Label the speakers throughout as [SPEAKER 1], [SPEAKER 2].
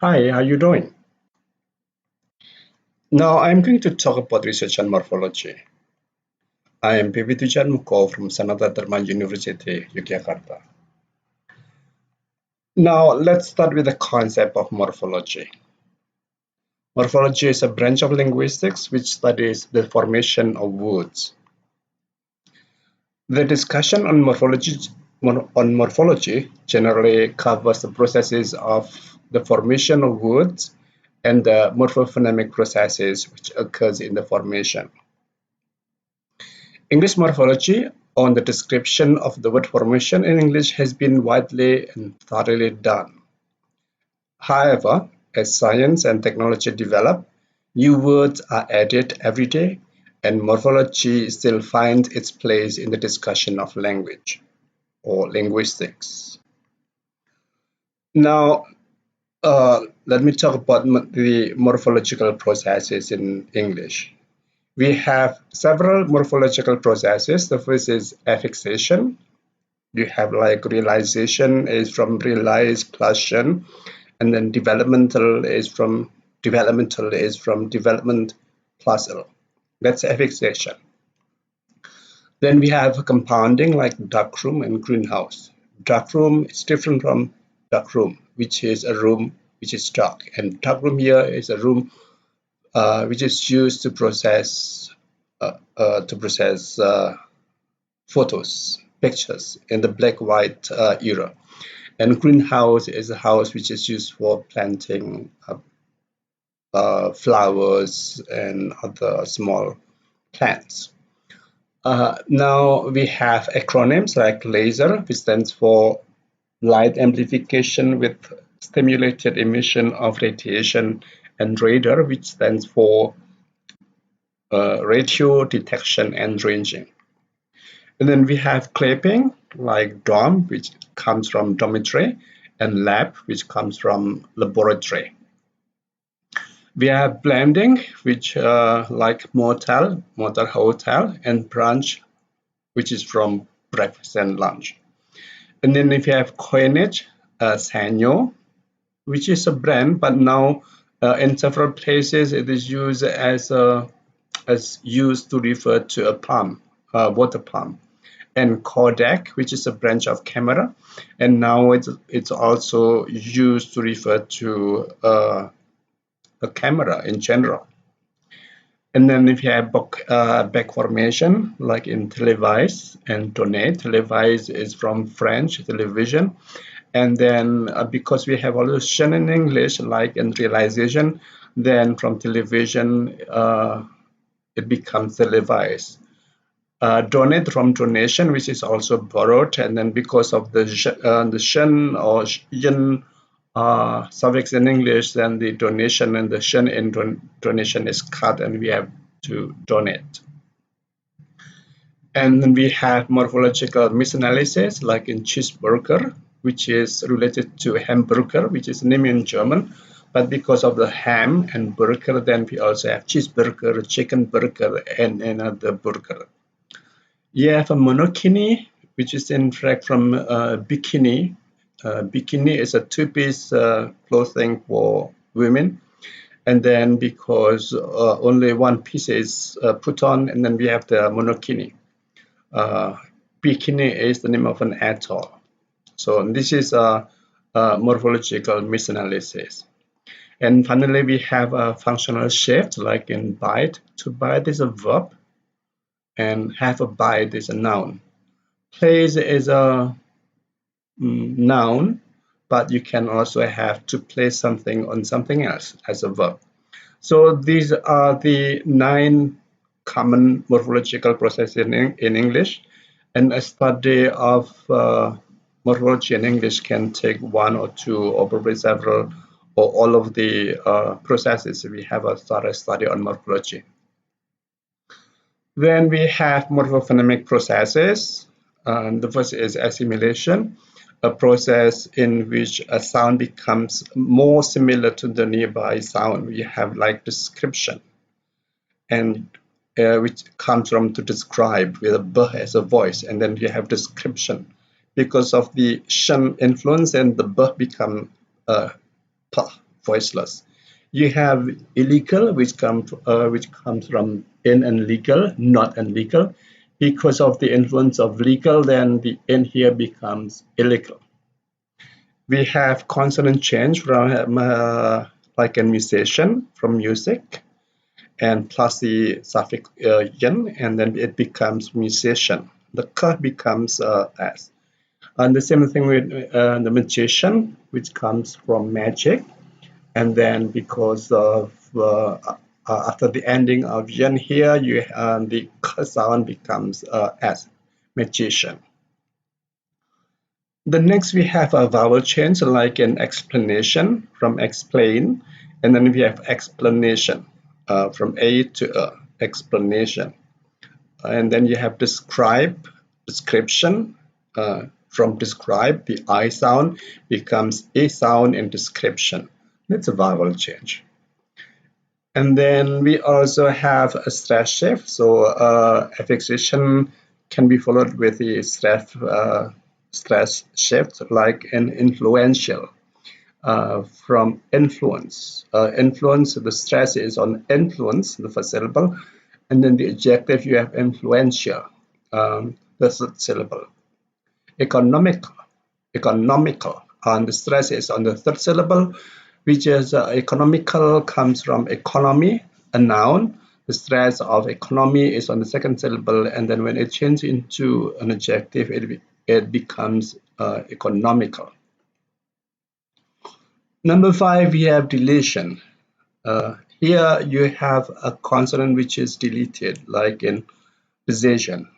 [SPEAKER 1] Hi, how you doing? Now I'm going to talk about research on morphology. I am Pivitujan Muko from Sanata Dharma University, Yogyakarta. Now let's start with the concept of morphology. Morphology is a branch of linguistics which studies the formation of words. The discussion on morphology generally covers the processes of the formation of words and the morphophonemic processes which occurs in the formation. English morphology on the description of the word formation in English has been widely and thoroughly done. However, as science and technology develop, new words are added every day, and morphology still finds its place in the discussion of language or linguistics. Now, let me talk about the morphological processes in English. We have several morphological processes. The first is affixation. You have like realization is from realize plus tion, and then developmental is from development plus l. That's affixation. Then we have compounding like dark room and greenhouse. Dark room is different from dark room, which is a room which is dark, and dark room here is a room which is used to process photos, pictures in the black-white era. And greenhouse is a house which is used for planting flowers and other small plants. Now we have acronyms like LASER, which stands for light amplification with stimulated emission of radiation, and radar, which stands for radio detection and ranging. And then we have clapping like dorm, which comes from dormitory, and lab, which comes from laboratory. We have blending, which like motel, hotel, and brunch, which is from breakfast and lunch. And then if you have coinage, Sanyo, which is a brand, but now in several places it is used as used to refer to a palm, water palm. And Kodak, which is a branch of camera, and now it's also used to refer to a camera in general. And then if you have back formation, like in televise and donate, televise is from French television, and then because we have also tion in English, like in realization, then from television it becomes televise. Donate from donation, which is also borrowed, and then because of the shen or yin suffix in English, then the donation and the shen in donation is cut, and we have to donate. And then we have morphological misanalysis, like in cheeseburger, which is related to hamburger, which is named in German. But because of the ham and burger, then we also have cheeseburger, chicken burger, and another burger. You have a monokini, which is in fact from bikini. Bikini is a two-piece clothing for women. And then because only one piece is put on, and then we have the monokini. Bikini is the name of an atoll. So this is a morphological misanalysis. And finally, we have a functional shift, like in bite. To bite is a verb, and have a bite is a noun. Place is a noun, but you can also have to place something on something else as a verb. So these are the 9 common morphological processes in English, and a study of morphology in English can take 1 or 2 or probably several or all of the processes. We have a thorough study on morphology. Then we have morphophonemic processes. The first is assimilation, a process in which a sound becomes more similar to the nearby sound. We have like description, and which comes from to describe with a b as a voice, and then you have description. Because of the shen influence, and the b become p voiceless. You have illegal, which comes from in and legal, not and legal. Because of the influence of legal, then the in here becomes illegal. We have consonant change from like a musician, from music, and plus the suffix yen, and then it becomes musician. The k becomes s. And the same thing with the magician, which comes from magic, and then because of after the ending of yen here, the k sound becomes s, magician. The next we have a vowel change like an explanation from explain, and then we have explanation from a to explanation, and then you have describe, description from describe, the I sound becomes a sound in description. That's a vowel change. And then we also have a stress shift. So affixation can be followed with the stress shift, like an influential from influence. Influence, the stress is on influence, the first syllable, and then the adjective you have influential, the third syllable. Economical, economical, and the stress is on the third syllable, which is economical comes from economy, a noun. The stress of economy is on the second syllable, and then when it changes into an adjective, it becomes economical. Number 5, we have deletion. Here you have a consonant which is deleted, like in decision,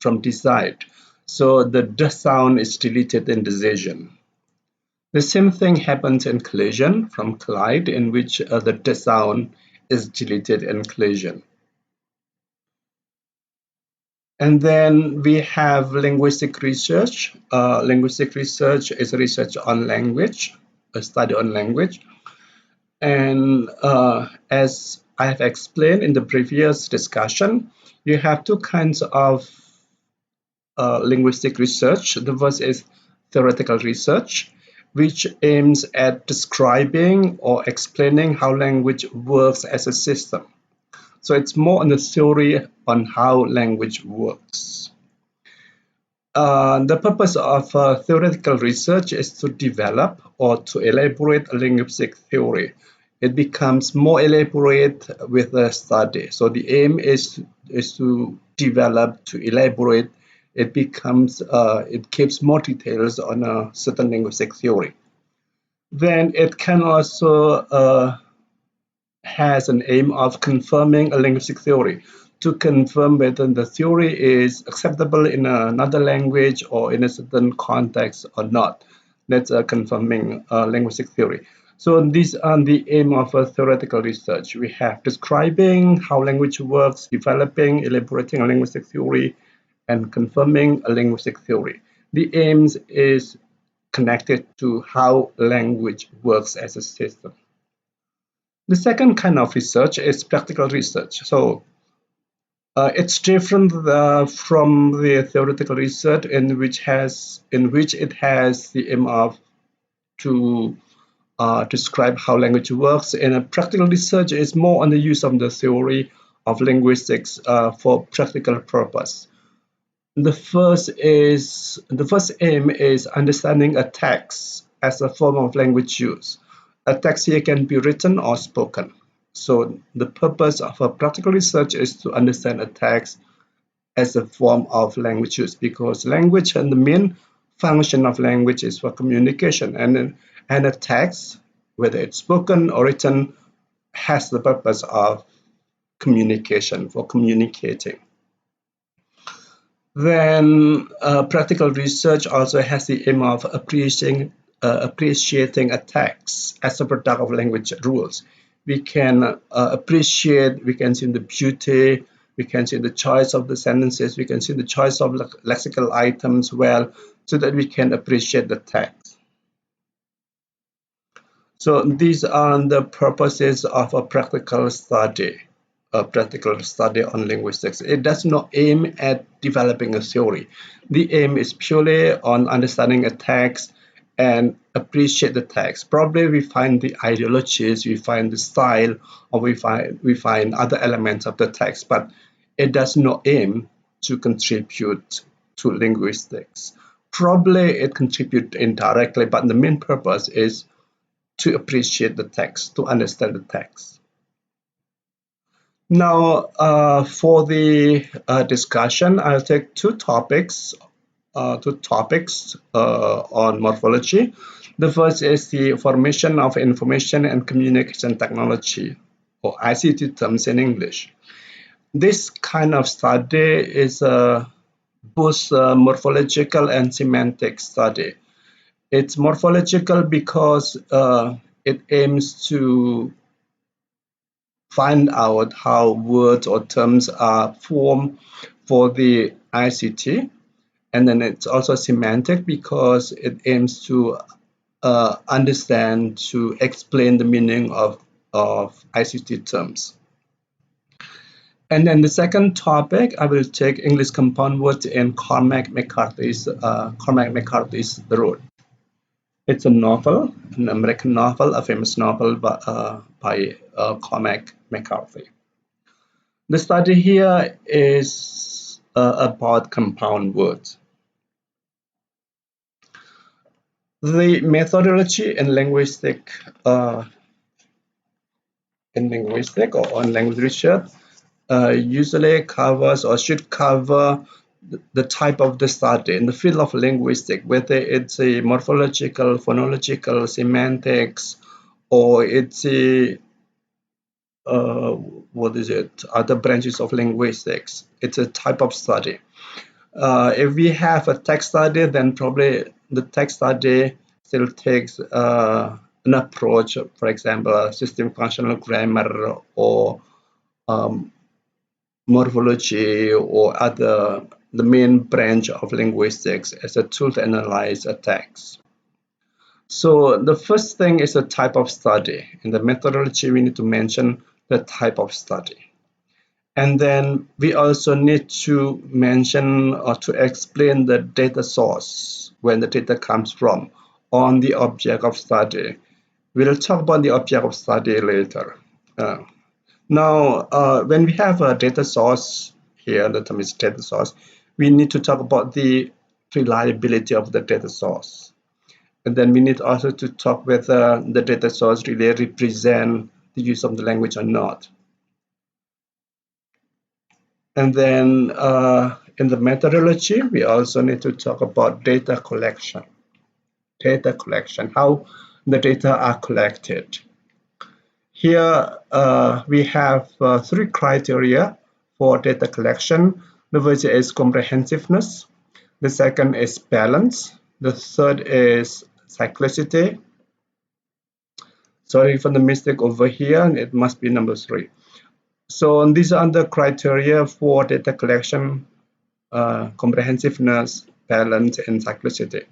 [SPEAKER 1] from decide. So the d sound is deleted in decision. The same thing happens in collision, from collide, in which the d sound is deleted in collision. And then we have linguistic research. Linguistic research is research on language, a study on language. And as I have explained in the previous discussion, you have two kinds of linguistic research. The first is theoretical research, which aims at describing or explaining how language works as a system. So it's more on the theory on how language works. The purpose of theoretical research is to develop or to elaborate a linguistic theory. It becomes more elaborate with the study. So the aim is to develop, to elaborate. It becomes, it gives more details on a certain linguistic theory. Then it can also has an aim of confirming a linguistic theory, to confirm whether the theory is acceptable in another language or in a certain context or not. That's a confirming linguistic theory. So these are the aim of a theoretical research. We have describing how language works, developing, elaborating a linguistic theory, and confirming a linguistic theory. The aims is connected to how language works as a system. The second kind of research is practical research. So it's different from the theoretical research in which it has the aim of to describe how language works. And a practical research is more on the use of the theory of linguistics for practical purpose. The first aim is understanding a text as a form of language use. A text here can be written or spoken. So the purpose of a practical research is to understand a text as a form of language use, because language and the main function of language is for communication, and a text, whether it's spoken or written, has the purpose of communication, for communicating. Then practical research also has the aim of appreciating a text as a product of language rules. We can appreciate, we can see the beauty, we can see the choice of the sentences, we can see the choice of lexical items well, so that we can appreciate the text. So these are the purposes of a practical study. A practical study on linguistics. It does not aim at developing a theory. The aim is purely on understanding a text and appreciate the text. Probably we find the ideologies, we find the style, or we find other elements of the text, but it does not aim to contribute to linguistics. Probably it contributes indirectly, but the main purpose is to appreciate the text, to understand the text. Now, for the discussion, I'll take two topics on morphology. The first is the formation of information and communication technology, or ICT terms in English. This kind of study is both morphological and semantic study. It's morphological because it aims to find out how words or terms are formed for the ICT. And then it's also semantic because it aims to understand, to explain the meaning of ICT terms. And then the second topic, I will take English compound words in Cormac McCarthy's The Road. It's a novel, an American novel, a famous novel by Cormac McCarthy. The study here is about compound words. The methodology in linguistic or on language research usually covers or should cover the type of the study in the field of linguistic, whether it's a morphological, phonological, semantics, or it's a other branches of linguistics. It's a type of study. If we have a text study, then probably the text study still takes an approach, for example, system functional grammar or morphology or the main branch of linguistics as a tool to analyze a text. So the first thing is a type of study. In the methodology, we need to mention the type of study. And then we also need to mention or to explain the data source, where the data comes from, on the object of study. We'll talk about the object of study later. Now, when we have a data source here, the term is data source, we need to talk about the reliability of the data source. And then we need also to talk whether the data source really represent the use of the language or not. And then in the methodology, we also need to talk about data collection. Data collection, how the data are collected. Here we have three criteria for data collection. The first is comprehensiveness. The second is balance. The third is cyclicity. Sorry for the mistake over here, it must be number 3. So these are the criteria for data collection: comprehensiveness, balance, and cyclicity.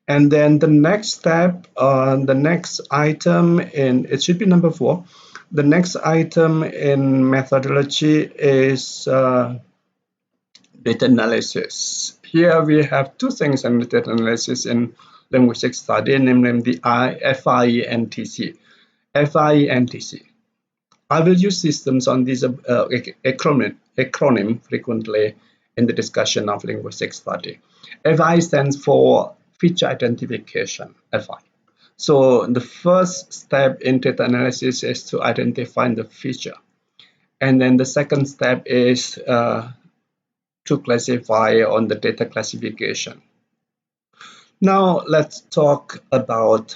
[SPEAKER 1] And then the next step, the next item it should be number 4. The next item in methodology is data analysis. Here we have two things in data analysis in linguistic study, namely the FIE and TC. FIE and TC. I will use systems on these acronym frequently in the discussion of linguistic study. FI stands for feature identification, FI. So the first step in data analysis is to identify the feature. And then the second step is to classify on the data classification. Now let's talk about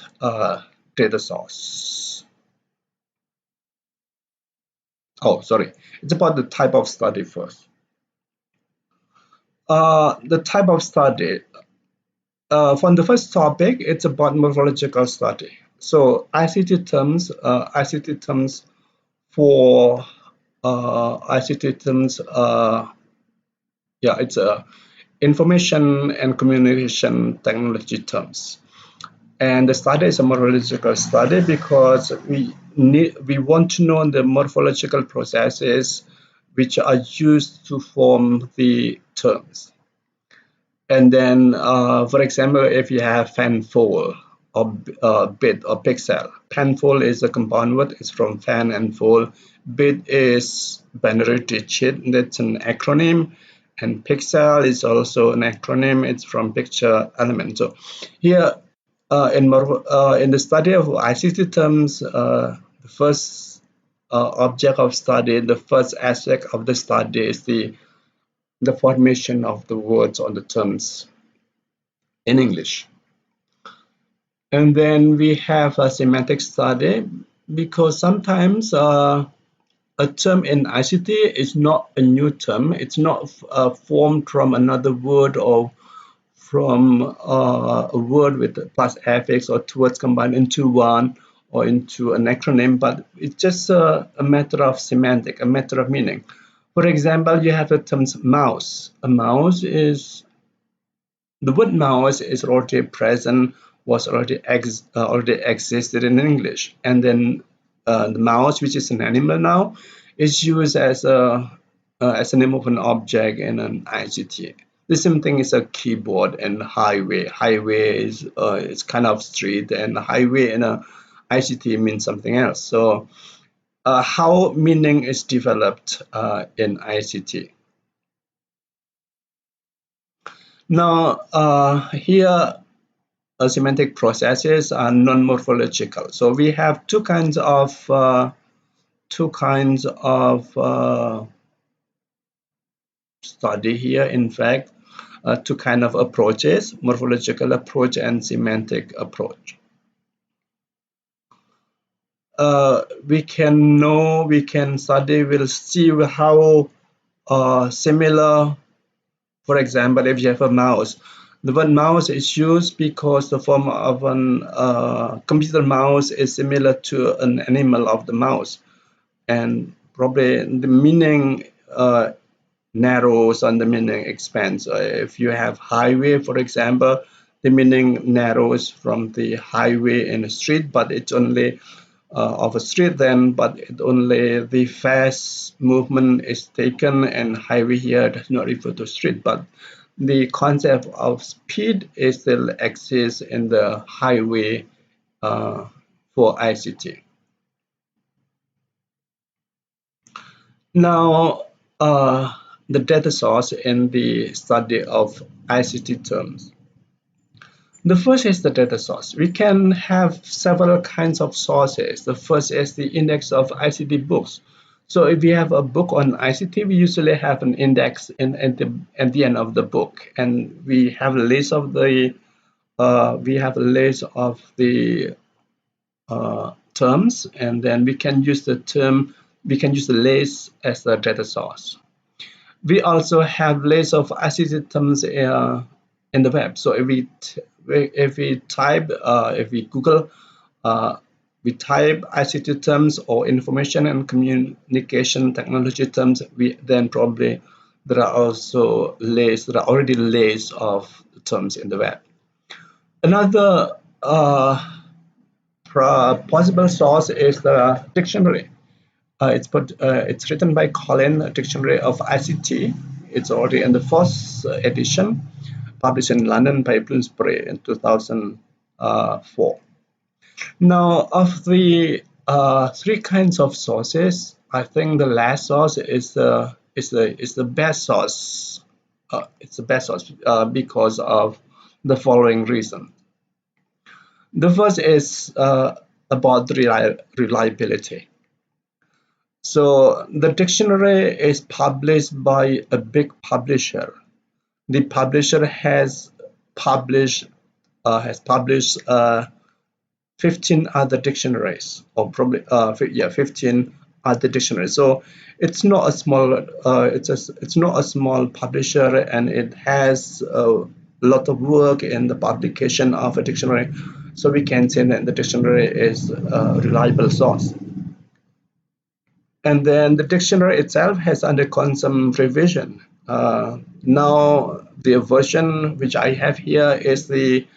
[SPEAKER 1] data source. Oh, sorry. It's about the type of study first. The type of study. For the first topic, it's about morphological study. So ICT terms for ICT terms. It's information and communication technology terms. And the study is a morphological study because we want to know the morphological processes which are used to form the terms. And then, for example, if you have fanfold or bit or pixel, fanfold is a compound word. It's from fan and fold. Bit is binary digit. That's an acronym. And pixel is also an acronym. It's from picture element. So here in the study of ICT terms, the first object of study, the first aspect of the study is the formation of the words or the terms in English. And then we have a semantic study, because sometimes a term in ICT is not a new term. It's not formed from another word or from a word with plus affix or two words combined into one or into an acronym, but it's just a matter of semantic, a matter of meaning. For example, you have the term mouse. A mouse is, the word mouse is already present, was already existed in English, and then the mouse, which is an animal now, is used as a name of an object in an ICT. The same thing is a keyboard and highway. Highway is kind of street, and highway in a ICT means something else. So how meaning is developed in ICT. Now here semantic processes are non-morphological. So we have two kinds of study here. In fact, two kind of approaches: morphological approach and semantic approach. We can study. We'll see how similar. For example, if you have a mouse, the word mouse is used because the form of an computer mouse is similar to an animal of the mouse, and probably the meaning narrows and the meaning expands. If you have highway, for example, the meaning narrows from the highway in a street, but it's only of a street then, but it only the fast movement is taken, and highway here does not refer to street, but the concept of speed is still exists in the highway for ICT. Now, the data source in the study of ICT terms. The first is the data source. We can have several kinds of sources. The first is the index of ICT books. So if we have a book on ICT, we usually have an index at the end of the book, and we have a list of the terms, and then we can use the list as the data source. We also have lists of ICT terms in the web. So if we Google, we type ICT terms or information and communication technology terms, then probably there are already lists of terms in the web. Another possible source is the dictionary. It's written by Colin, Dictionary of ICT. It's already in the first edition, published in London by Bloomsbury in 2004. Now, of the three kinds of sources, I think the last source is the best source. It's the best source because of the following reason. The first is about the reliability. So the dictionary is published by a big publisher. The publisher has published 15 other dictionaries, or probably 15 other dictionaries. So it's not a small publisher, and it has a lot of work in the publication of a dictionary. So we can say that the dictionary is a reliable source. And then the dictionary itself has undergone some revision. Now the version which I have here is the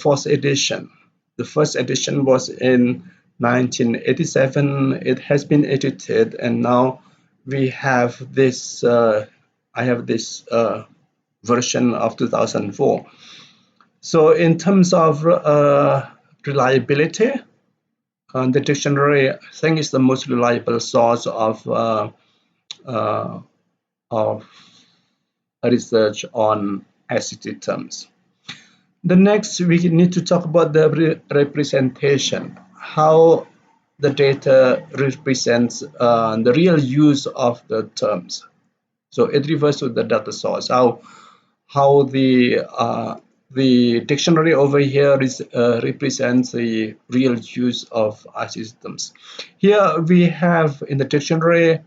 [SPEAKER 1] fourth edition. The first edition was in 1987. It has been edited, and now we have this. I have this version of 2004. So in terms of reliability, the dictionary, I think, is the most reliable source of research on ICT terms. The next, we need to talk about the representation, how the data represents the real use of the terms. So it refers to the data source, how the dictionary over here represents the real use of our systems. Here we have in the dictionary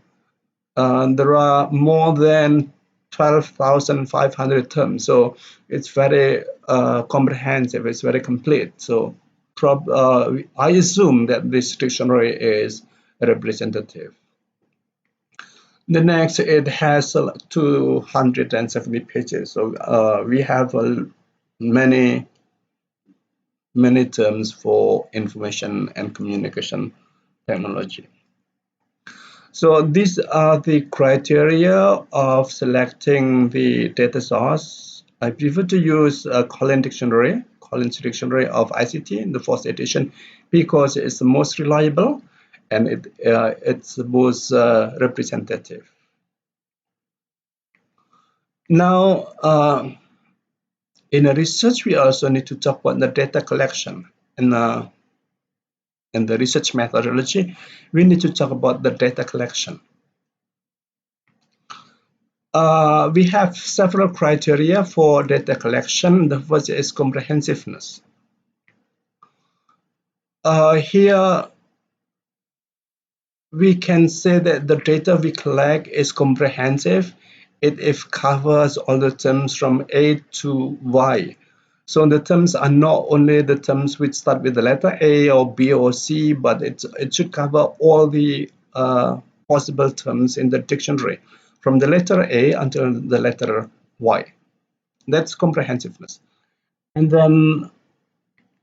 [SPEAKER 1] there are more than 12,500 terms, so it's very comprehensive, it's very complete. So I assume that this dictionary is representative. The next, it has 270 pages, so we have many terms for information and communication technology. So these are the criteria of selecting the data source. I prefer to use Collins Dictionary of ICT in the 4th edition because it's the most reliable and it's the most representative. Now, in a research, we also need to talk about the data collection. In the research methodology, we need to talk about the data collection. We have several criteria for data collection. The first is comprehensiveness. Here, we can say that the data we collect is comprehensive. It covers all the terms from A to Y. So the terms are not only the terms which start with the letter A or B or C, but it should cover all the possible terms in the dictionary, from the letter A until the letter Y. That's comprehensiveness. And then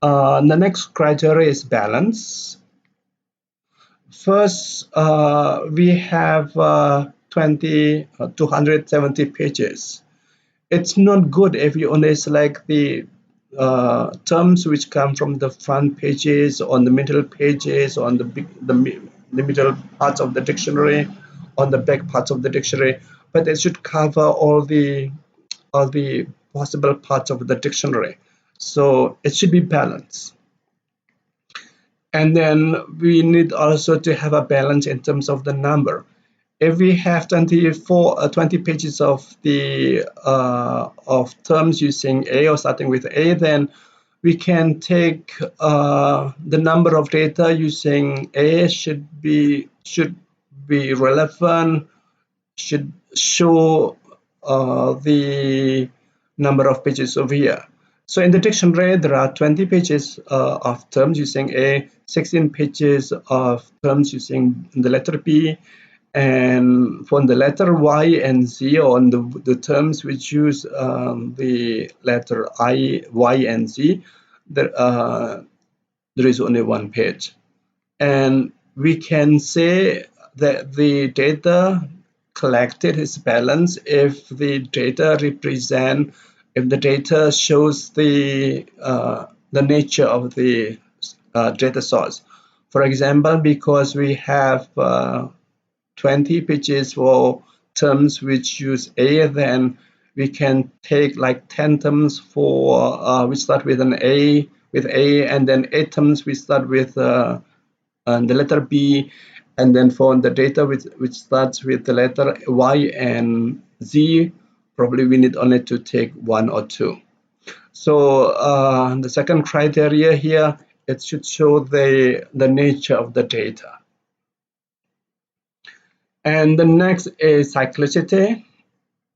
[SPEAKER 1] the next criteria is balance. First, we have 270 pages. It's not good if you only select the terms which come from the front pages, on the middle pages, on the middle parts of the dictionary, on the back parts of the dictionary, but it should cover all the possible parts of the dictionary. So it should be balanced. And then we need also to have a balance in terms of the number. If we have 20 pages of the of terms using A or starting with A, then we can take the number of data using A should be relevant, should show the number of pages over here. So in the dictionary, there are 20 pages of terms using A, 16 pages of terms using the letter B, and for the letter Y and Z, on the terms which use the letter I, Y, and Z, there is only one page. And we can say that the data collected is balanced if the data shows the nature of the data source. For example, because we have 20 pages for terms which use A, then we can take like 10 terms for which start with an A, and then 8 terms which start with the letter B, and then for the data which starts with the letter Y and Z, probably we need only to take 1 or 2. So the second criteria here, it should show the nature of the data. And the next is cyclicity.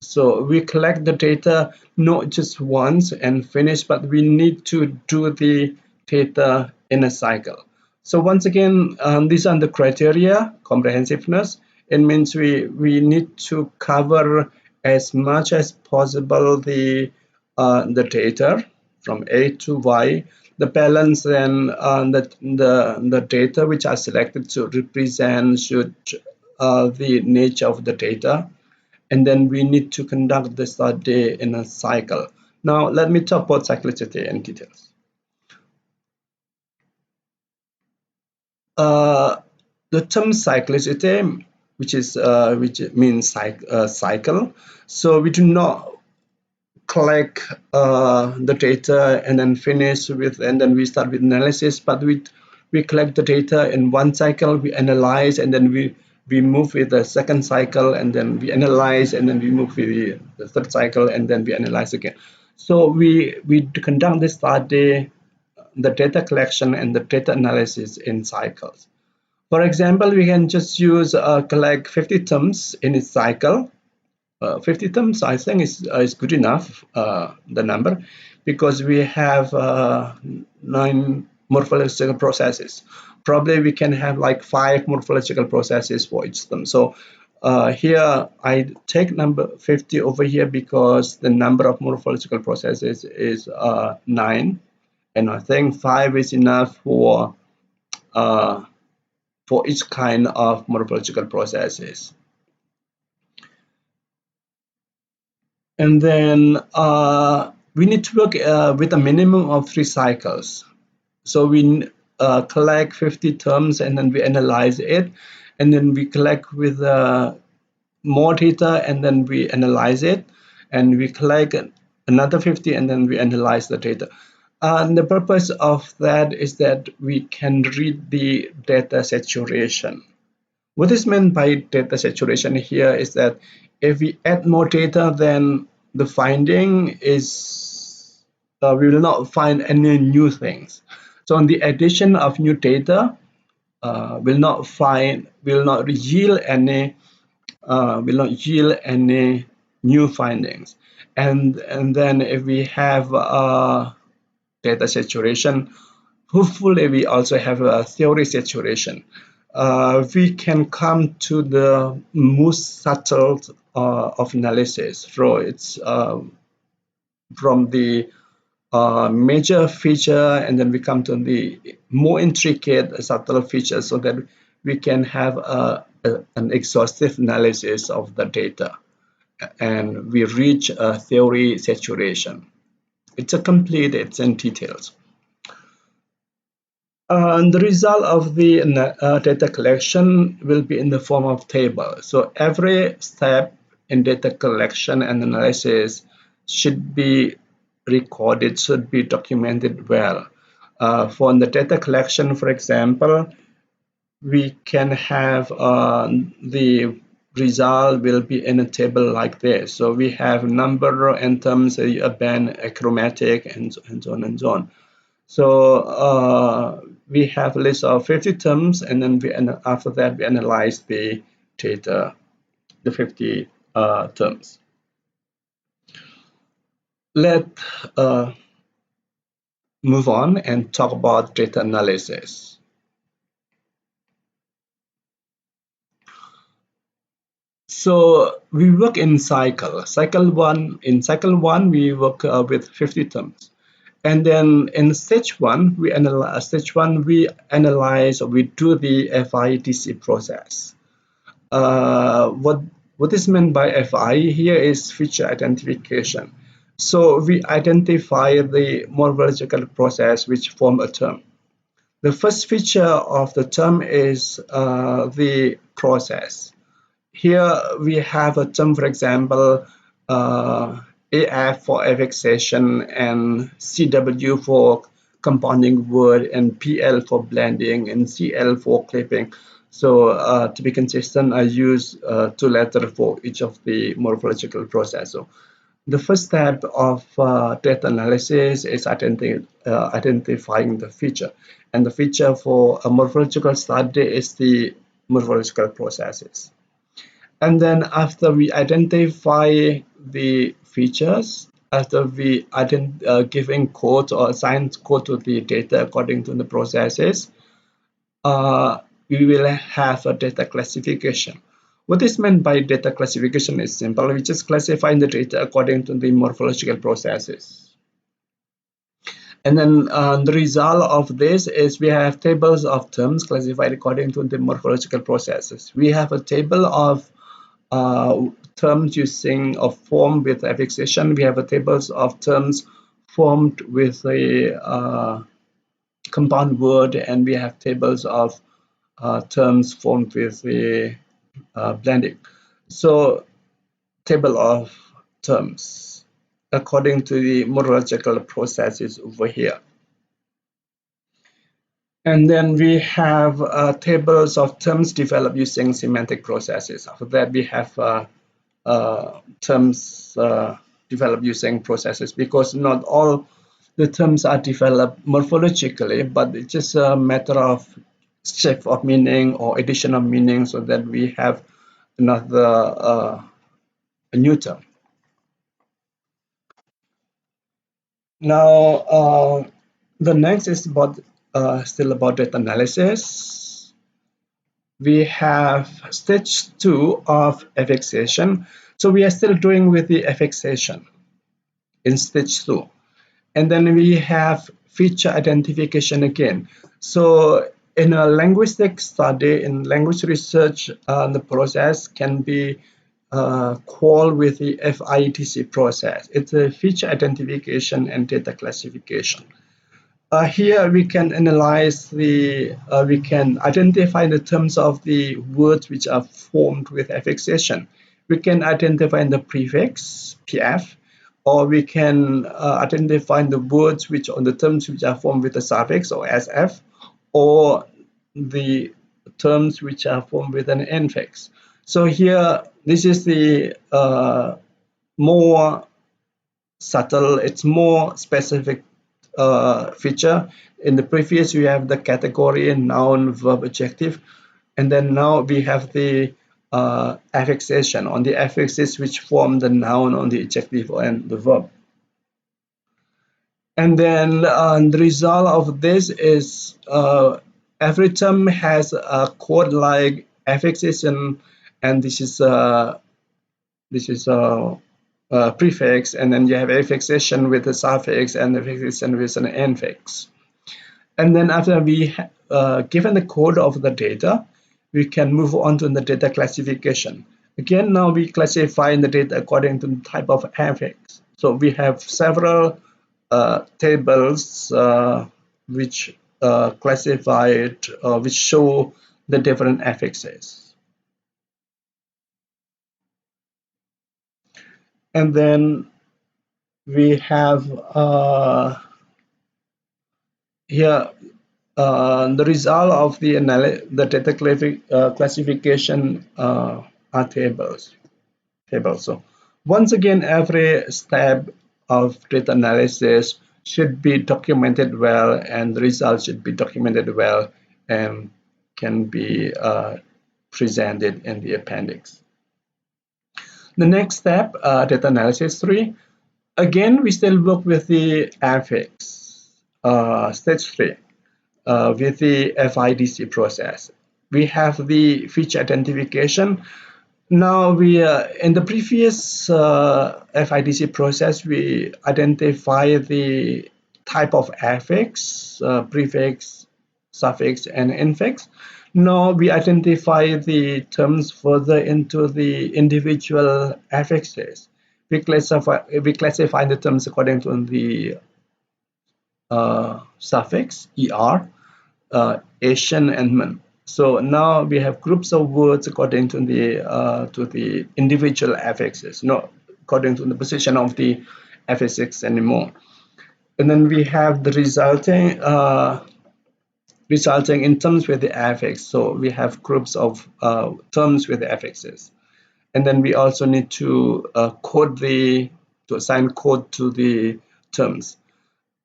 [SPEAKER 1] So we collect the data not just once and finish, but we need to do the data in a cycle. So once again, these are the criteria. Comprehensiveness, it means we need to cover as much as possible the data from A to Y. The balance and the data which are selected to represent should the nature of the data, and then we need to conduct the study in a cycle. Now let me talk about cyclicity in details. The term cyclicity, which means cycle. So we do not collect the data and then finish with, and then we start with analysis, but we collect the data in one cycle, we analyze, and then we move with the second cycle, and then we analyze, and then we move with the third cycle, and then we analyze again. So we conduct this study, the data collection and the data analysis in cycles. For example, we can just use collect 50 terms in its cycle. 50 terms, I think, is good enough, the number, because we have 9 morphological processes. Probably we can have like 5 morphological processes for each term. So here I take number 50 over here because the number of morphological processes is 9, and I think 5 is enough for each kind of morphological processes. And then we need to work with a minimum of 3 cycles. So we collect 50 terms, and then we analyze it, and then we collect with more data, and then we analyze it, and we collect another 50, and then we analyze the data. And the purpose of that is that we can read the data saturation. What is meant by data saturation here is that if we add more data, then the finding is we will not find any new things. So on the addition of new data, will not yield any new findings. And then if we have data saturation, hopefully we also have a theory saturation. We can come to the most subtle of analysis from the major feature, and then we come to the more intricate subtle features, so that we can have an exhaustive analysis of the data, and we reach a theory saturation. It's in details. The result of the data collection will be in the form of table. So every step in data collection and analysis should be recorded, should be documented well. For the data collection, for example, we can have the result will be in a table like this. So we have number and terms, a band, a chromatic, and so on and so on. So we have a list of 50 terms, and then after that we analyze the data, the 50 terms. Let's move on and talk about data analysis. So we work in cycle. In cycle one, we work with 50 terms. And then in stage one, we analyze, or we do the FIDC process. What is meant by FI here is feature identification. So we identify the morphological process which form a term. The first feature of the term is the process. Here we have a term, for example, AF for affixation, and CW for compounding word, and PL for blending, and CL for clipping. So to be consistent, I use 2 letters for each of the morphological process. So the first step of data analysis is identifying the feature, and the feature for a morphological study is the morphological processes. And then after we identify the features, after we giving code or assign code to the data according to the processes, we will have a data classification. What is meant by data classification is simple. We just classify the data according to the morphological processes. And then the result of this is we have tables of terms classified according to the morphological processes. We have a table of terms using a form with affixation. We have a tables of terms formed with a compound word, and we have tables of terms formed with a blending. So table of terms according to the morphological processes over here. And then we have tables of terms developed using semantic processes. After that, we have terms developed using processes, because not all the terms are developed morphologically, but it's just a matter of shift of meaning or addition of meaning, so that we have another a new term. Now, the next is about still about data analysis. We have stage 2 of affixation. So we are still doing with the affixation in stage 2. And then we have feature identification again. So in a linguistic study, in language research, the process can be called with the FIDC process. It's a feature identification and data classification. Here we can analyze we can identify the terms of the words which are formed with affixation. We can identify the prefix, PF, or we can identify the words which on the terms which are formed with a suffix or SF, or the terms which are formed with an infix. So here, this is the more subtle, it's more specific feature. In the previous, we have the category, noun, verb, adjective, and then now we have the affixation on the affixes which form the noun on the adjective and the verb. And then the result of this is every term has a code like affixation, and this is a prefix, and then you have affixation with a suffix and affixation with an infix. And then after we given the code of the data, we can move on to the data classification. Again, now we classify the data according to the type of affix. So we have several tables which classified, which show the different affixes. And then we have here the result of the data classification are tables. So once again, every step of data analysis should be documented well, and the results should be documented well and can be presented in the appendix. The next step, data analysis 3. Again, we still work with the affix, stage 3, with the FIDC process. We have the feature identification. Now we in the previous FIDC process, we identify the type of affix, prefix, suffix, and infix. Now we identify the terms further into the individual affixes. We classify the terms according to the suffix er, Asian, and men. So now we have groups of words according to the individual affixes, not according to the position of the affixes anymore. And then we have the resulting in terms with the affix. So we have groups of terms with the affixes. And then we also need to assign code to the terms.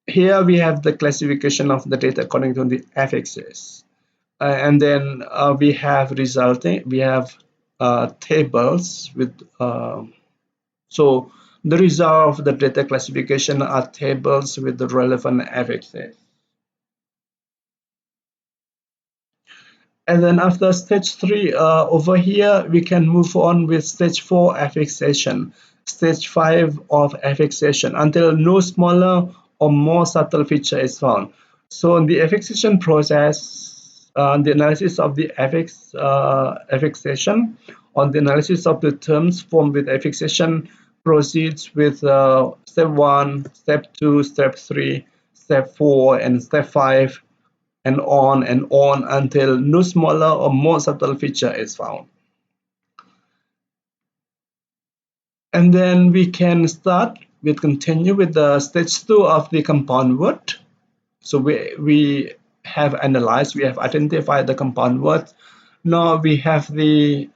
[SPEAKER 1] Here we have the classification of the data according to the affixes. And then we have tables with so the result of the data classification are tables with the relevant affixes. And then after stage 3, over here we can move on with stage 4 affixation, stage 5 of affixation, until no smaller or more subtle feature is found. So in the affixation process, the analysis of the affixation. On the analysis of the terms formed with affixation proceeds with step 1, step 2, step 3, step 4, and step 5, and on until no smaller or more subtle feature is found. And then we can continue with the stage 2 of the compound word. So we have analyzed, we have identified the compound words. Now we have the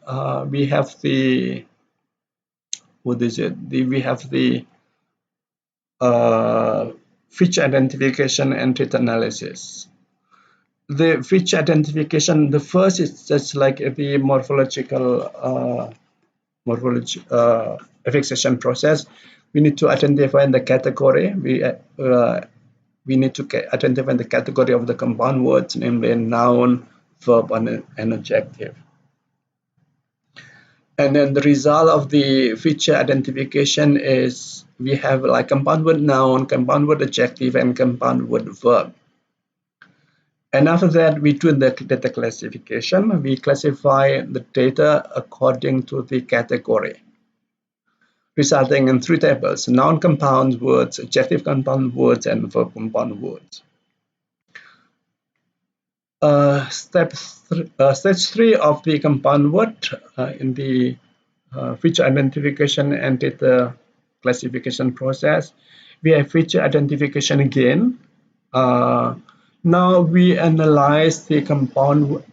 [SPEAKER 1] what is it? We have the feature identification and trait analysis. The feature identification, the first is just like the morphological affixation process. We need to identify the category. We need to identify the category of the compound words, namely noun, verb, and adjective. And then the result of the feature identification is we have like compound word noun, compound word adjective, and compound word verb. And after that, we do the data classification. We classify the data according to the category, resulting in 3 tables: noun compound words, adjective compound words, and verb compound words. Stage 3 of the compound word in the feature identification and data classification process. We have feature identification again. Now we analyze the compound.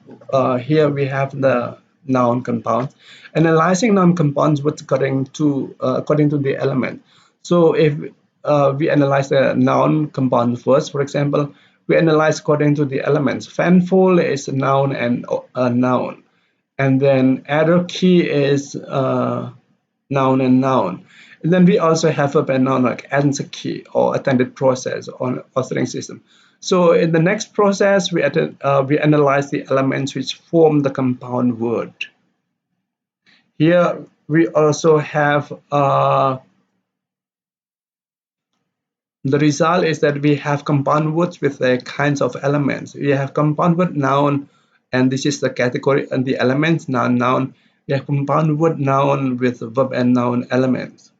[SPEAKER 1] Here we have the noun compound. Analyzing noun compounds with according to the element. So if we analyze the noun compound first, for example, we analyze according to the elements. Fanful is a noun and a noun, and then arrow key is noun and noun. And then we also have verb and noun like answer key or attended process or authoring system. So in the next process, we analyze the elements which form the compound word. Here we also have the result is that we have compound words with the kinds of elements. We have compound word noun, and this is the category and the elements noun. We have compound word noun with verb and noun elements.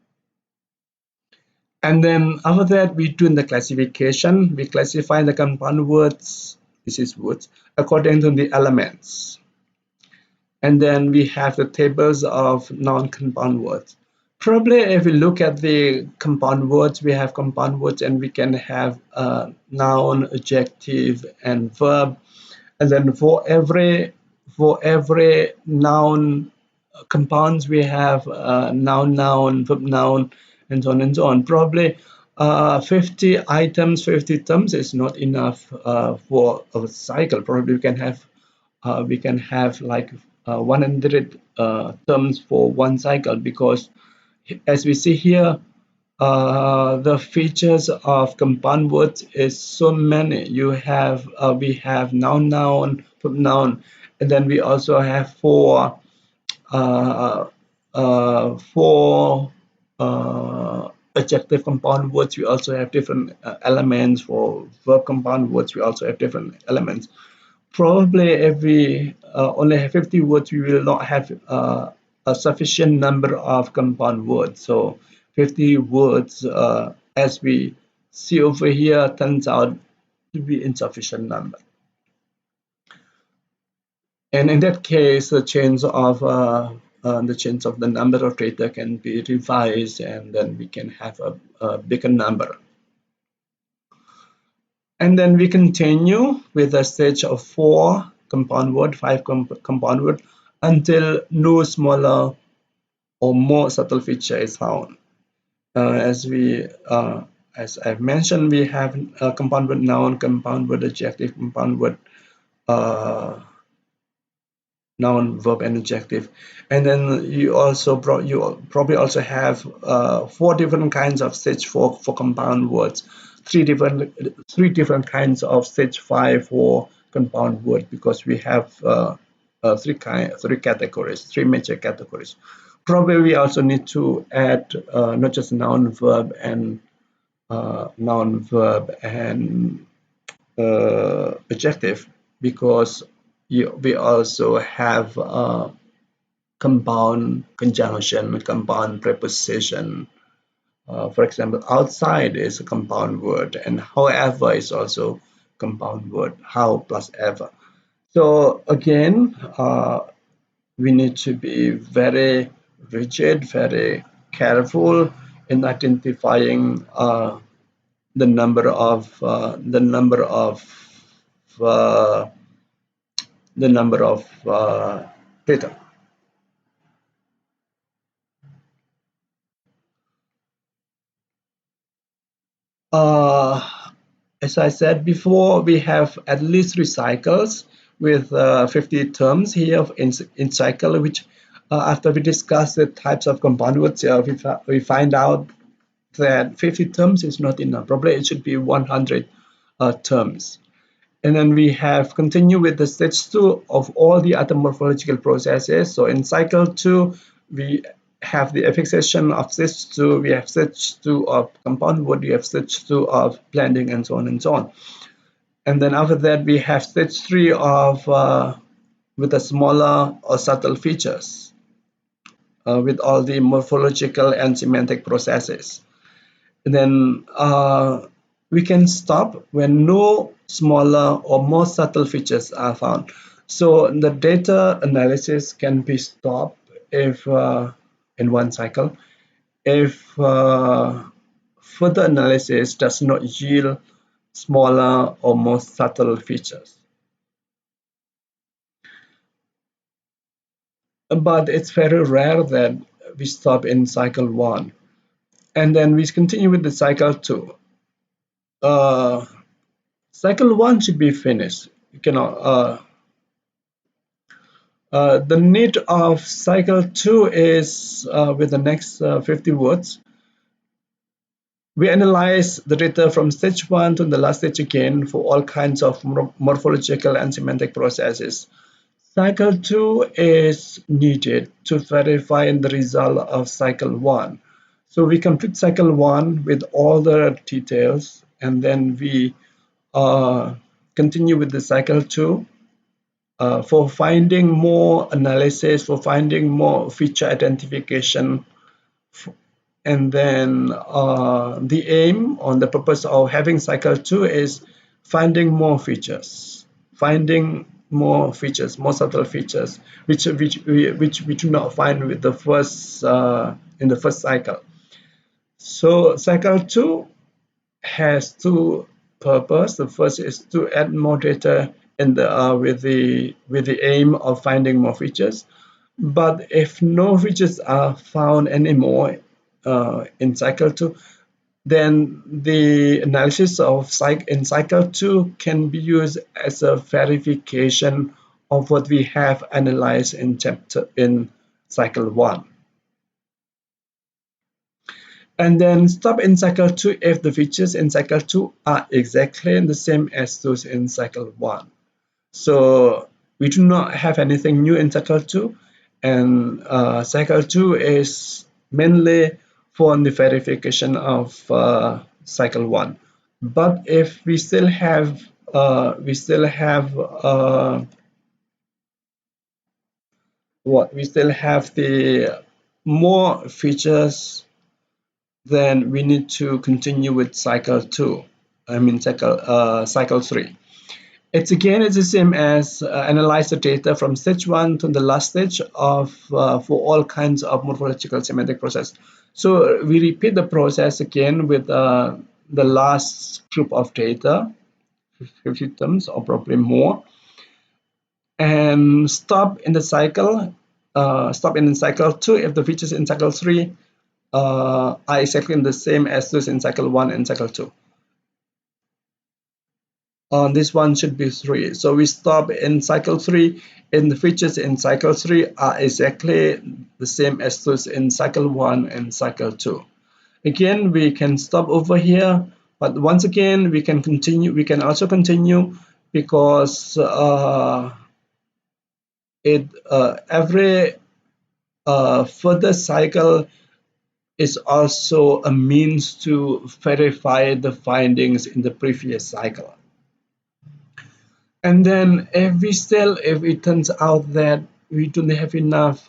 [SPEAKER 1] And then after that, we do the classification. We classify the compound words, this is words, according to the elements. And then we have the tables of non-compound words. Probably if we look at the compound words, we have compound words and we can have noun, adjective, and verb. And then for every noun compounds, we have noun, verb, noun, and so on and so on. Probably 50 items, 50 terms is not enough for a cycle. Probably we can have like 100 terms for one cycle, because as we see here, the features of compound words is so many. We have noun, verb, noun, and then we also have four adjective compound words. We also have different elements. For verb compound words, we also have different elements. Probably if we only have 50 words, we will not have a sufficient number of compound words. So 50 words, as we see over here, turns out to be insufficient number. And in that case, the change of the number of data can be revised, and then we can have a bigger number. And then we continue with the stage of 4 compound word, 5 compound word, until no smaller or more subtle feature is found. As I've mentioned, we have compound word noun, compound word adjective, compound word noun, verb, and adjective. And then you probably also have 4 different kinds of stage 4 for compound words, 3 different kinds of stage 5 for compound word, because we have 3 categories, 3 major categories. Probably we also need to add not just noun, verb, and adjective, because we also have compound conjunction, compound preposition. For example, outside is a compound word, and however is also compound word, how plus ever. So again, we need to be very rigid, very careful in identifying the number of uh, the number of data. Uh, as I said before, we have at least 3 cycles with 50 terms here in cycle, which after we discuss the types of compound words, we find out that 50 terms is not enough. Probably it should be 100 terms. And then we have continued with the stage 2 of all the other morphological processes. So in cycle 2, we have the affixation of stage 2, we have stage 2 of compound word, we have stage 2 of blending, and so on and so on. And then after that, we have stage 3 of with the smaller or subtle features with all the morphological and semantic processes. And then we can stop when no smaller or more subtle features are found. So the data analysis can be stopped if in one cycle if further analysis does not yield smaller or more subtle features. But it's very rare that we stop in cycle 1 and then we continue with the cycle 2. Uh, Cycle 1 should be finished. You cannot. The need of cycle 2 is with the next 50 words. We analyze the data from stage 1 to the last stage again for all kinds of morphological and semantic processes. Cycle 2 is needed to verify the result of cycle 1. So we complete cycle 1 with all the details and then we continue with the cycle 2 for finding more analysis, for finding more feature identification. And then the aim on the purpose of having cycle 2 is finding more features, more subtle features, which we do not find with the first in the first cycle. So cycle 2 has two purposes. The first is to add more data in the with the aim of finding more features. But if no features are found anymore in cycle 2, then the analysis of in cycle 2 can be used as a verification of what we have analyzed in cycle 1. And then stop in cycle 2 if the features in cycle 2 are exactly the same as those in cycle 1. So we do not have anything new in cycle 2, and cycle 2 is mainly for the verification of cycle 1. But if we still have the more features, then we need to continue with cycle 2. I mean cycle 3. It's the same as analyze the data from stage 1 to the last stage of for all kinds of morphological semantic process. So we repeat the process again with the last group of data, 50 terms or probably more, and stop in the cycle. Stop in cycle 2 if the features in cycle 3 are exactly the same as those in cycle 1 and cycle 2. This one should be 3. So we stop in cycle 3 and the features in cycle 3 are exactly the same as those in cycle 1 and cycle 2. Again, we can stop over here, but once again we can continue. We can also continue because every further cycle is also a means to verify the findings in the previous cycle. And then if it turns out that we don't have enough,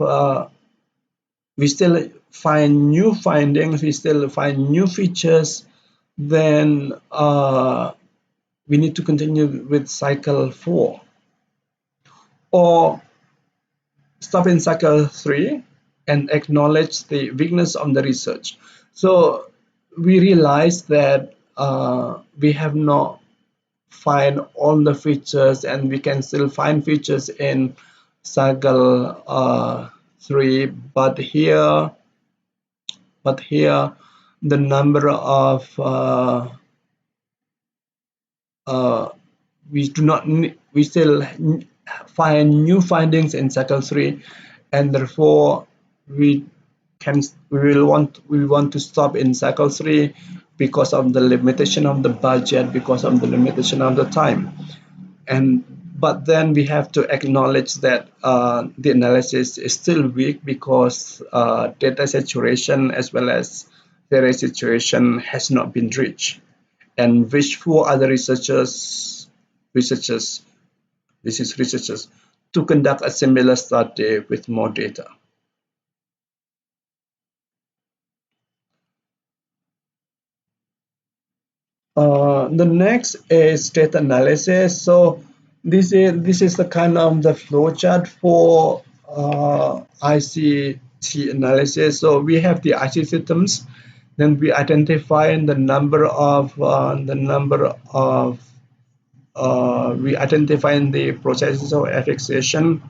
[SPEAKER 1] we still find new findings, we still find new features, then we need to continue with cycle 4, or stop in cycle 3 and acknowledge the weakness of the research. So we realize that we have not find all the features, and we can still find features in cycle 3, but here the number of uh, we still find new findings in cycle 3, and therefore we we want to stop in cycle 3 because of the limitation of the budget, because of the limitation of the time. And but then we have to acknowledge that the analysis is still weak because data saturation as well as theory saturation has not been reached, and wish for other researchers this is researchers to conduct a similar study with more data. The next is data analysis. So this is the kind of the flowchart for ICT analysis. So we have the IC systems, then we identify we identify the processes of affixation,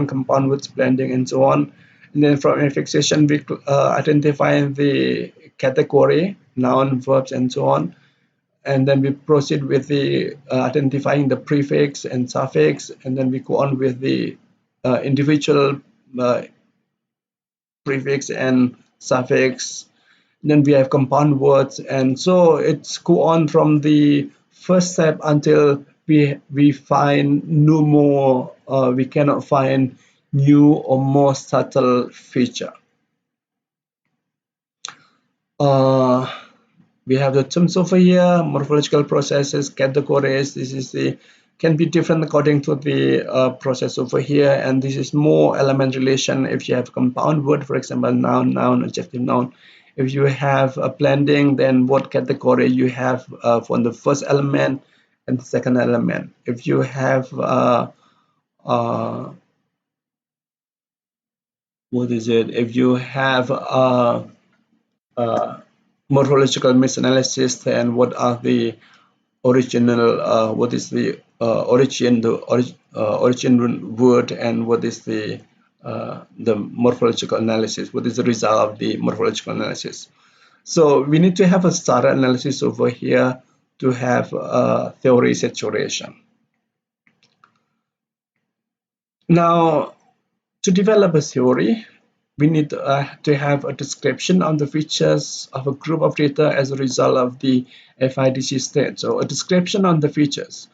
[SPEAKER 1] compound words, blending, and so on. And then from affixation, we identify the category, noun, verbs, and so on. And then we proceed with the identifying the prefix and suffix, and then we go on with the individual uh, prefix and suffix. Then we have compound words, and so it's go on from the first step until we find no more, we cannot find new or more subtle feature. uh, we have the terms over here, morphological processes, categories. This is the can be different according to the process over here, and this is more element relation. If you have compound word, for example, noun, noun, adjective, noun. If you have a blending, then what category you have for the first element and the second element. If you have uh, what is it? If you have uh, morphological misanalysis, then what are the original, what is the origin word, and what is the morphological analysis, what is the result of the morphological analysis. So we need to have a starter analysis over here to have theory saturation. Now, to develop a theory, we need to have a description of the features of a group of data as a result of the FIDC state. So a description on the features.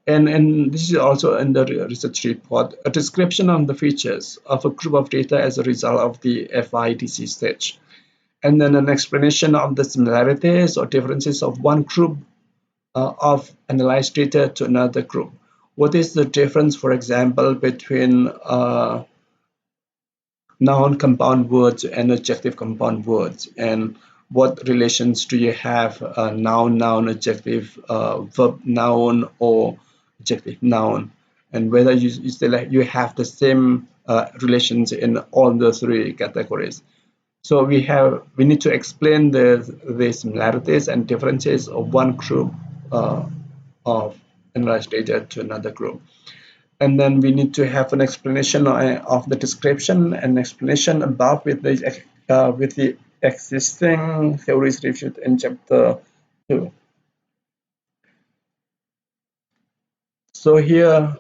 [SPEAKER 1] And this is also in the research report, a description on the features of a group of data as a result of the FIDC stage. And then an explanation of the similarities or differences of one group of analyzed data to another group. What is the difference, for example, between noun compound words and adjective compound words, and what relations do you have, noun, noun, adjective, verb, noun, or adjective, noun, and whether you still you have the same relations in all the three categories. So we need to explain the similarities and differences of one group of analyzed data to another group. And then we need to have an explanation of the description and explanation above with the existing theories reviewed in chapter 2. So here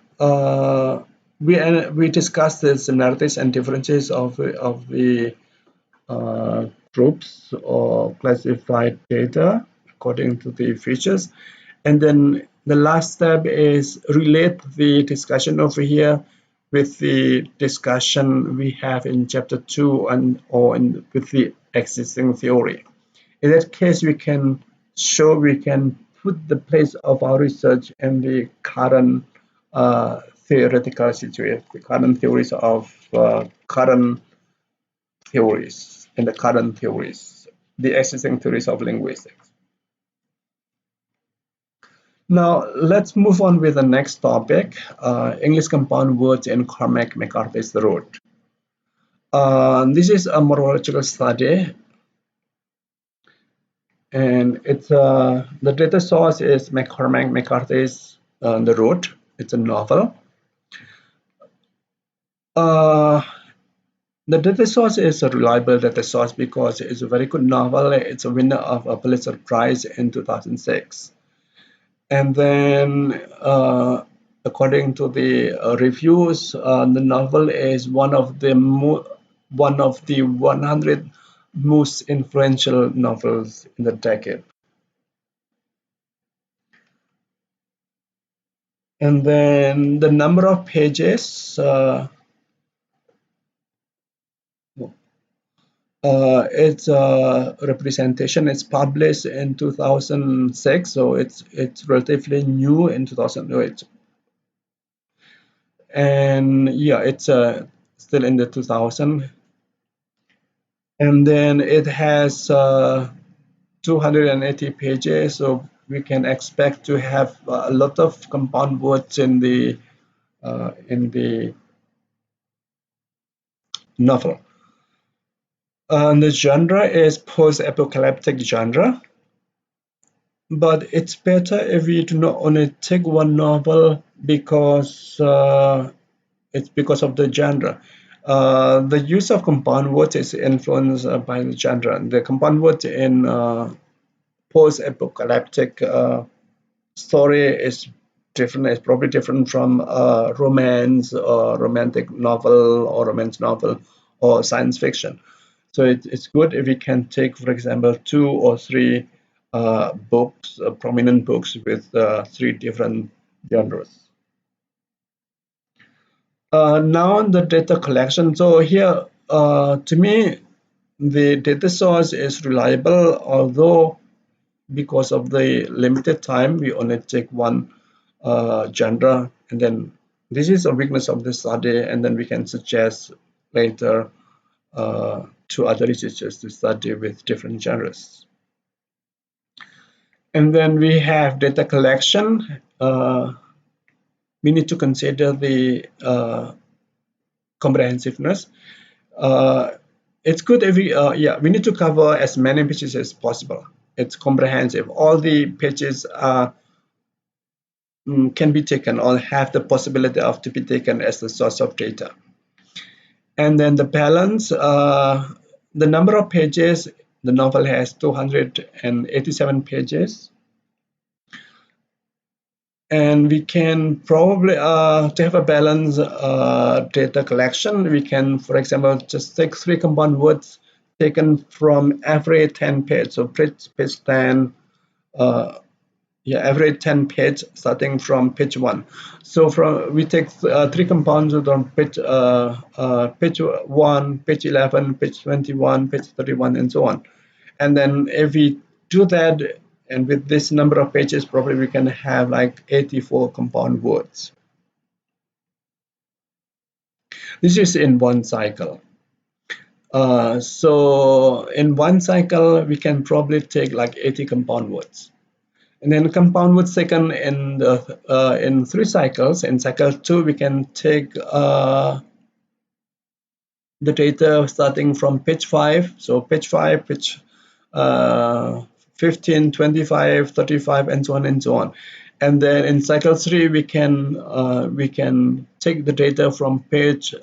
[SPEAKER 1] we discuss the similarities and differences of the groups or classified data according to the features. And then the last step is relate the discussion over here with the discussion we have in chapter 2 with the existing theory. In that case, we can put the place of our research in the current theoretical situation, the current theories of current theories, in the current theories, the existing theories of linguistics. Now, let's move on with the next topic, English compound words in Cormac McCarthy's root. This is a morphological study, and it's the data source is Cormac McCarthy's The Root. It's a novel. The data source is a reliable data source because it's a very good novel. It's a winner of a Pulitzer Prize in 2006. And then, according to the reviews, the novel is one of the 100 most influential novels in the decade. And then the number of pages, its representation is published in 2006, so it's relatively new in 2008. And yeah, it's still in the 2000. And then it has 280 pages, so we can expect to have a lot of compound words in the novel. The genre is post-apocalyptic genre, but it's better if we do not only take one novel because it's because of the genre. The use of compound words is influenced by the genre. The compound words in post-apocalyptic story is different. It's probably different from romance or romantic novel or romance novel or science fiction. So it's good if we can take, for example, 2 or 3 books, prominent books with 3 different genres. Now the data collection. So here, to me, the data source is reliable, although because of the limited time, we only take one genre, and then this is a weakness of the study, and then we can suggest later to other researchers to study with different genres. And then we have data collection. We need to consider the comprehensiveness. It's good if we need to cover as many pages as possible. It's comprehensive. All the pages can be taken or have the possibility of to be taken as the source of data. And then the balance, the number of pages, the novel has 287 pages. And we can probably, to have a balanced data collection, we can, for example, just take 3 compound words taken from every 10 pages. So page 10, every 10 page starting from page 1. So we take 3 compounds on page 1, page 11, page 21, page 31, and so on. And then if we do that, and with this number of pages, probably we can have like 84 compound words. This is in one cycle. So in one cycle, we can probably take like 80 compound words. And then compound words taken in 3 cycles. In cycle 2, we can take the data starting from page 5. So page 5, page 15, 25, 35, and so on and so on. And then in cycle 3, we can take the data from page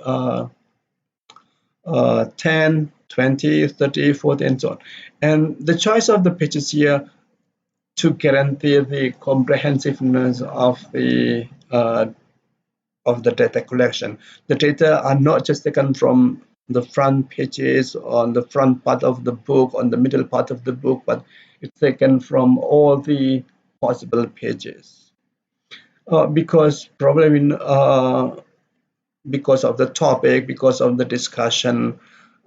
[SPEAKER 1] 10, 20, 30, 40, and so on. And the choice of the pages here to guarantee the comprehensiveness of the data collection. The data are not just taken from the front pages, on the front part of the book, on the middle part of the book, but it's taken from all the possible pages. Because probably because of the topic, because of the discussion,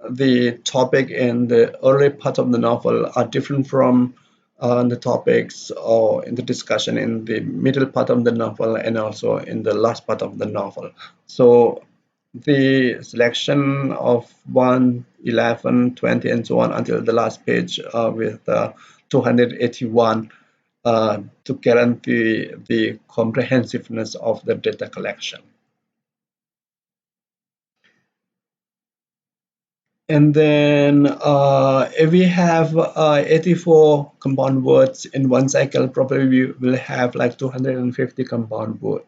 [SPEAKER 1] the topic in the early part of the novel are different from the topics or in the discussion in the middle part of the novel and also in the last part of the novel. So the selection of 1, 11, 20, and so on until the last page with 281 to guarantee the comprehensiveness of the data collection. And then if we have 84 compound words in one cycle, probably we will have like 250 compound words.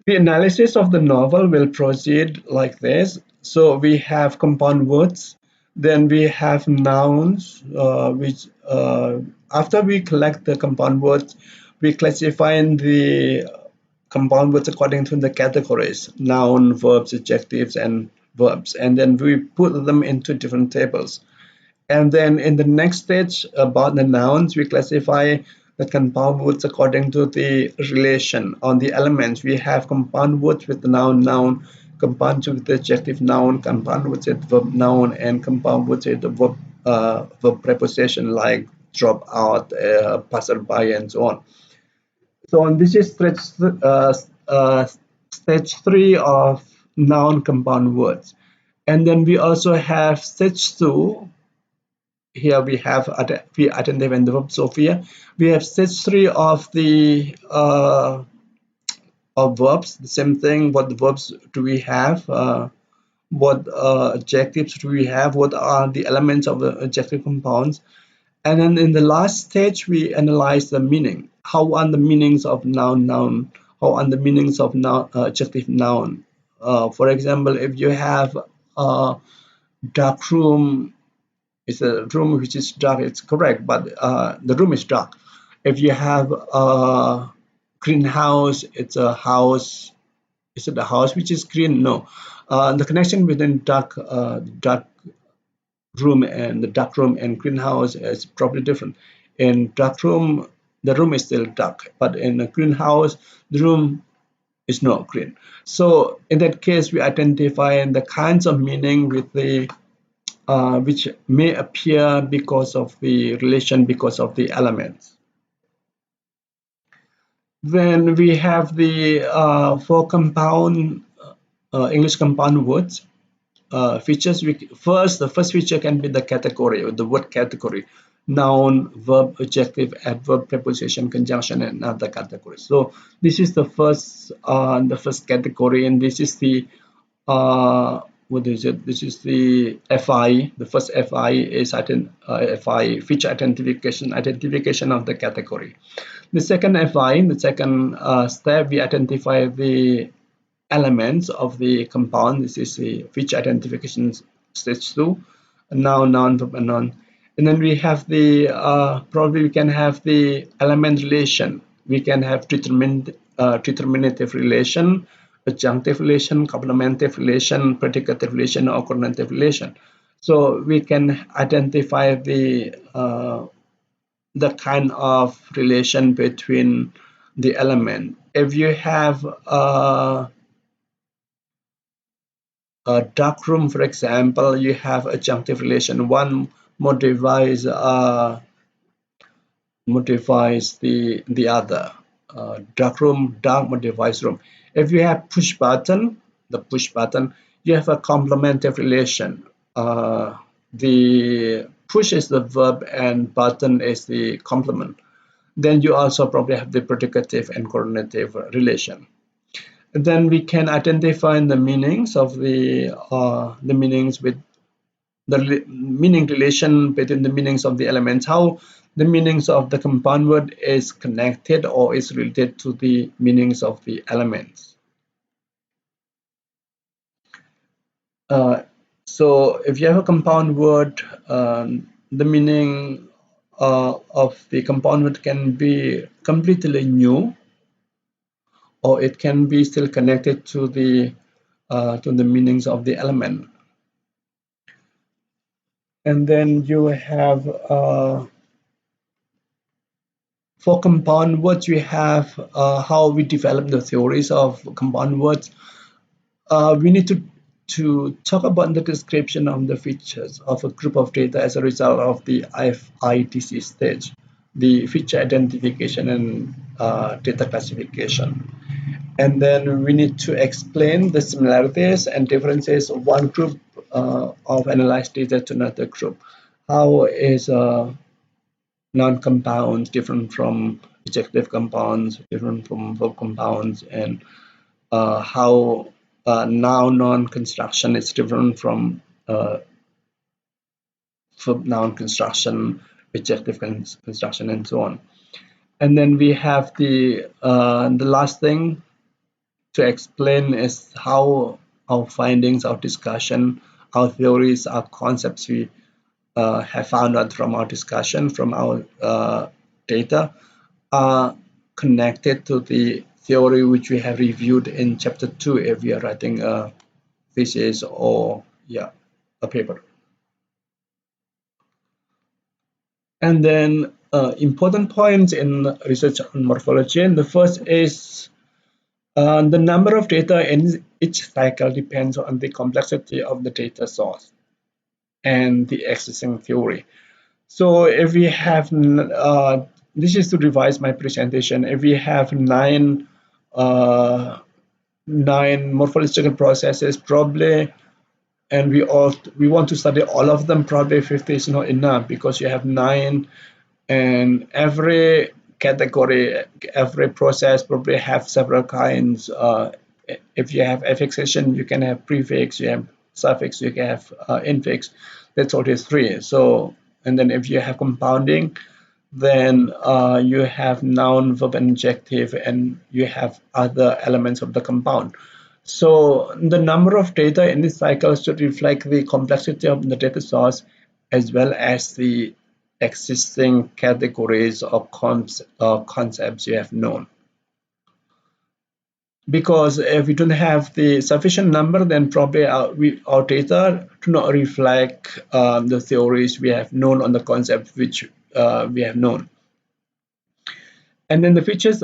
[SPEAKER 1] The analysis of the novel will proceed like this. So we have compound words, then we have nouns, which after we collect the compound words, we classify the compound words according to the categories: noun, verbs, adjectives, and verbs, and then we put them into different tables. And then in the next stage about the nouns, we classify the compound words according to the relation on the elements. We have compound words with the noun, compound words with the adjective noun, compound words with verb noun, and compound words with the verb preposition like drop out, passerby, and so on. So and this is stage 3 of noun compound words. And then we also have stage 2. Here we identify the verb Sophia. We have stage 3 of verbs. The same thing. What verbs do we have? What adjectives do we have? What are the elements of the adjective compounds? And then in the last stage, we analyze the meaning. How are the meanings of noun? How are the meanings of adjective noun? For example, if you have a dark room, it's a room which is dark, it's correct, but the room is dark. If you have a greenhouse, it's a house. Is it a house which is green? No. The connection between dark room and the dark room and greenhouse is probably different. In dark room, the room is still dark, but in a greenhouse, the room is not green. So in that case, we identify the kinds of meaning with the which may appear because of the relation, because of the elements. Then we have the four compound English compound words features. The first feature can be the category or the word category: noun, verb, adjective, adverb, preposition, conjunction, and other categories. So this is the first category, and this is the what is it? This is the FI. The first FI is FI feature identification of the category. The second FI, the second step, we identify the elements of the compound. This is the feature identification stage 2. Noun, verb, and noun. And then we have the probably we can have the element relation. We can have determinative relation, adjunctive relation, complementive relation, predicative relation, or coordinative relation. So we can identify the kind of relation between the element. If you have a dark room, for example, you have adjunctive relation. One modifies the other. Dark room, dark modifies room. If you have push button, you have a complementary relation. The push is the verb and button is the complement. Then you also probably have the predicative and coordinative relation. And then we can identify the meanings of the meanings with the meaning relation between the meanings of the elements, how the meanings of the compound word is connected or is related to the meanings of the elements. So if you have a compound word, the meaning of the compound word can be completely new, or it can be still connected to the meanings of the element. And then you have for compound words, we have how we develop the theories of compound words. We need to to talk about the description of the features of a group of data as a result of the FIDC stage, the feature identification and data classification. And then we need to explain the similarities and differences of one group of analyzed data to another group. How is non-compounds different from adjective compounds, different from verb compounds, and how noun noun construction is different from verb noun construction, adjective construction, and so on. And then we have the last thing to explain is how our findings, our discussion, our theories, our concepts we have found out from our discussion, from our data, are connected to the theory which we have reviewed in chapter 2 if we are writing a thesis or a paper. And then important points in research on morphology. And the first is the number of data in each cycle depends on the complexity of the data source and the existing theory. So if we have, this is to revise my presentation, if we have nine morphological processes probably, and we want to study all of them, probably 50 is not enough because you have 9, and every category, every process probably have several kinds. If you have affixation, you can have prefix, you have suffix, you can have infix. That's already 3. So, and then if you have compounding, then you have noun, verb, and adjective, and you have other elements of the compound. So the number of data in this cycle should reflect the complexity of the data source as well as the existing categories or concepts you have known. Because if we don't have the sufficient number, then probably our data do not reflect the theories we have known on the concepts which we have known. And then the features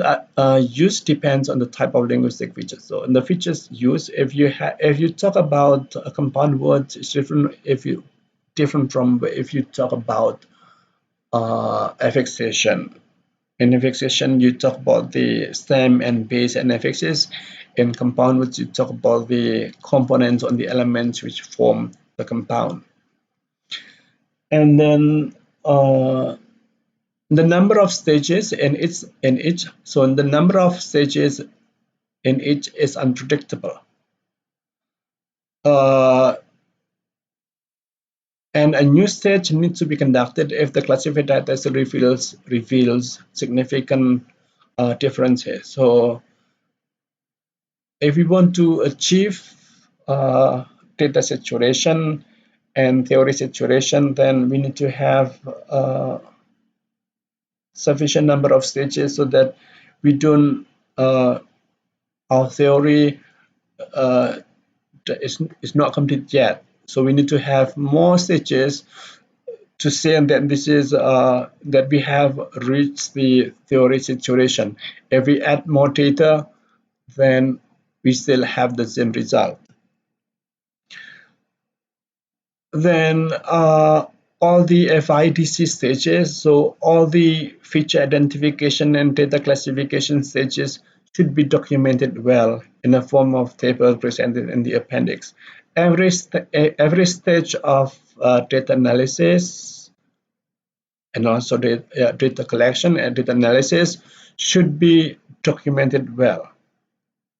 [SPEAKER 1] used depends on the type of linguistic features. So in the features used, if you talk about a compound words, it's different from if you talk about affixation. In affixation, you talk about the stem and base and affixes. In compound words, you talk about the components on the elements which form the compound. And then the number of stages in each. So the number of stages in each is unpredictable. And a new stage needs to be conducted if the classified data reveals significant differences. So if we want to achieve data saturation and theory saturation, then we need to have sufficient number of stages so that we don't our theory is not complete yet. So we need to have more stages to say that this is that we have reached the theory saturation. If we add more data, then we still have the same result. Then all the FIDC stages, so all the feature identification and data classification stages should be documented well in the form of table presented in the appendix. Every stage of data analysis and also data collection and data analysis should be documented well.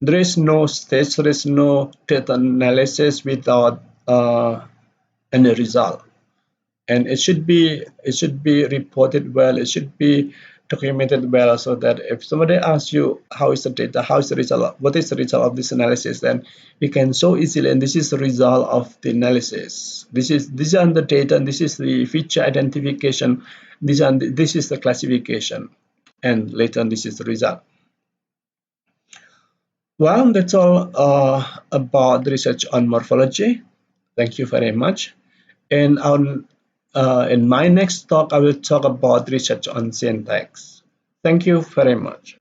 [SPEAKER 1] There is no stage, there is no data analysis without any result. And it should be reported well, it should be documented well, so that if somebody asks you how is the data, how is the result, what is the result of this analysis, then you can so easily, and this is the result of the analysis, these are the data, and this is the feature identification, this is the classification, and later on this is the result. Well, that's all about the research on morphology. Thank you very much. And in my next talk, I will talk about research on syntax. Thank you very much.